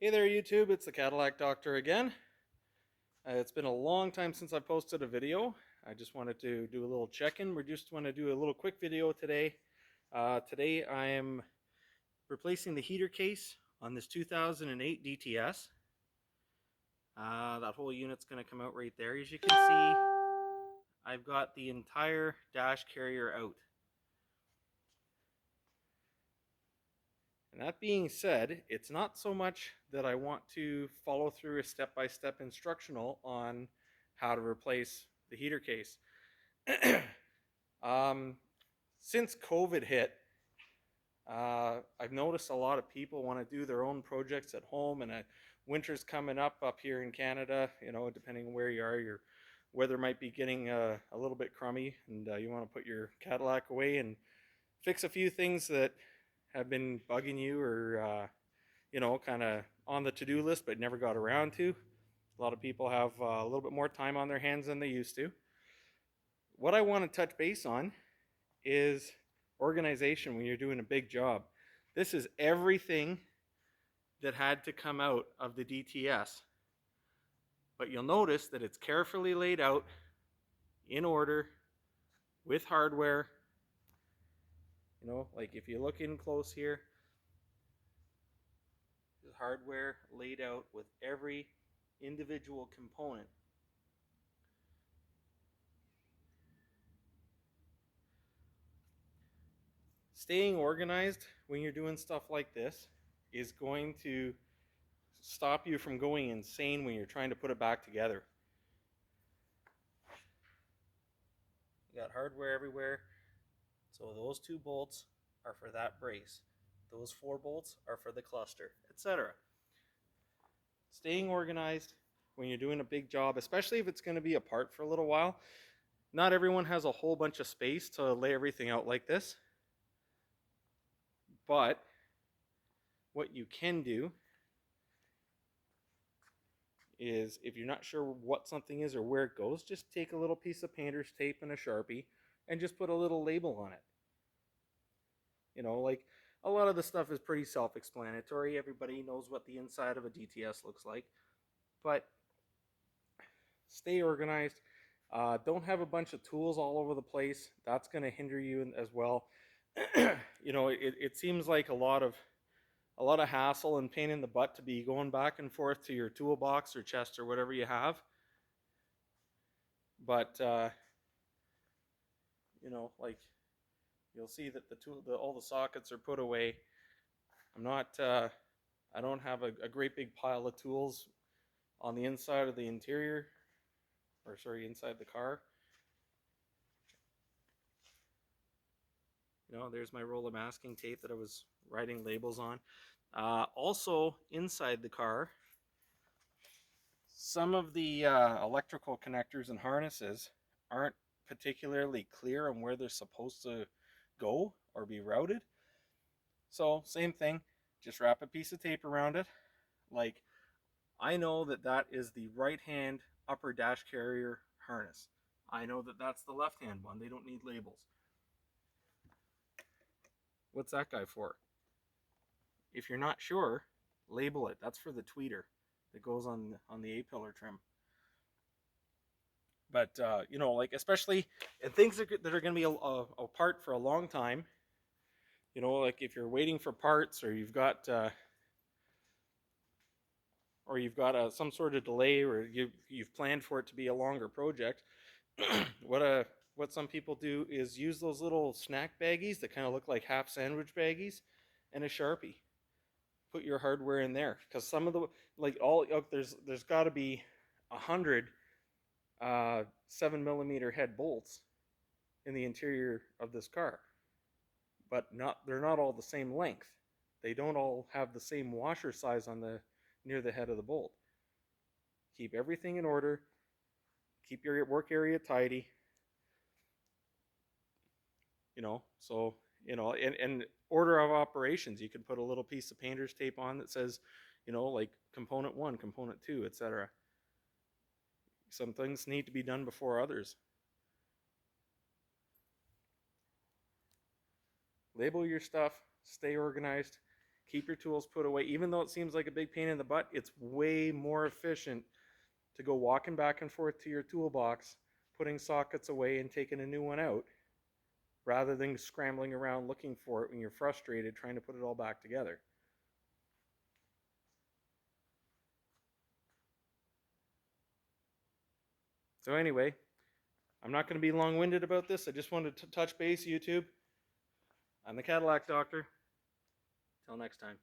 Hey there YouTube, it's the Cadillac Doctor again. It's been a long time since I posted a video. I just wanted to do a little check-in. We just want to do a little quick video today. Today I am replacing the heater case on this 2008 DTS. That whole unit's going to come out right there. As you can see, I've got the entire dash carrier out. And that being said, it's not so much that I want to follow through a step-by-step instructional on how to replace the heater case. Since COVID hit, I've noticed a lot of people want to do their own projects at home, and winter's coming up here in Canada. You know, depending on where you are, your weather might be getting a little bit crummy, and you want to put your Cadillac away and fix a few things that have been bugging you or you know, kind of on the to-do list but never got around to. A lot of people have a little bit more time on their hands than they used to. What I want to touch base on is organization when you're doing a big job. This is everything that had to come out of the DTS. But you'll notice that it's carefully laid out in order with hardware. You know, like if you look in close here, there's hardware laid out with every individual component. Staying organized when you're doing stuff like this is going to stop you from going insane when you're trying to put it back together. You got hardware everywhere. So those 2 bolts are for that brace. Those 4 bolts are for the cluster, etc. Staying organized when you're doing a big job, especially if it's going to be apart for a little while. Not everyone has a whole bunch of space to lay everything out like this. But what you can do is, if you're not sure what something is or where it goes, just take a little piece of painter's tape and a Sharpie and just put a little label on it. You know, like a lot of the stuff is pretty self-explanatory. Everybody knows what the inside of a DTS looks like. But stay organized. Don't have a bunch of tools all over the place. That's going to hinder you as well. You know, it seems like a lot of hassle and pain in the butt to be going back and forth to your toolbox or chest or whatever you have. But you know, like you'll see that all the sockets are put away. I don't have a great big pile of tools on the inside of the interior, or sorry, inside the car. You know, there's my roll of masking tape that I was writing labels on. Also, inside the car, some of the electrical connectors and harnesses aren't particularly clear on where they're supposed to go or be routed. So, same thing, just wrap a piece of tape around it. Like, I know that that is the right-hand upper dash carrier harness. I know that that's the left-hand one. They don't need labels. What's that guy for? If you're not sure, label it. That's for the tweeter that goes on the A-pillar trim. But you know, like especially and things that are going to be apart for a long time. You know, like if you're waiting for parts, or you've got some sort of delay, or you've planned for it to be a longer project. What some people do is use those little snack baggies that kind of look like half sandwich baggies, and a Sharpie. Put your hardware in there, because some of the there's got to be 100 7mm head bolts in the interior of this car, but they're not all the same length. They don't all have the same washer size near the head of the bolt. Keep everything in order. Keep your work area tidy. You know, so you know, and order of operations, you could put a little piece of painter's tape on that says, you know, like component 1, component 2, etc. Some things need to be done before others. Label your stuff, stay organized, keep your tools put away. Even though it seems like a big pain in the butt, it's way more efficient to go walking back and forth to your toolbox, putting sockets away and taking a new one out, rather than scrambling around looking for it when you're frustrated trying to put it all back together. So anyway, I'm not going to be long-winded about this. I just wanted to touch base, YouTube. I'm the Cadillac Doctor. Till next time.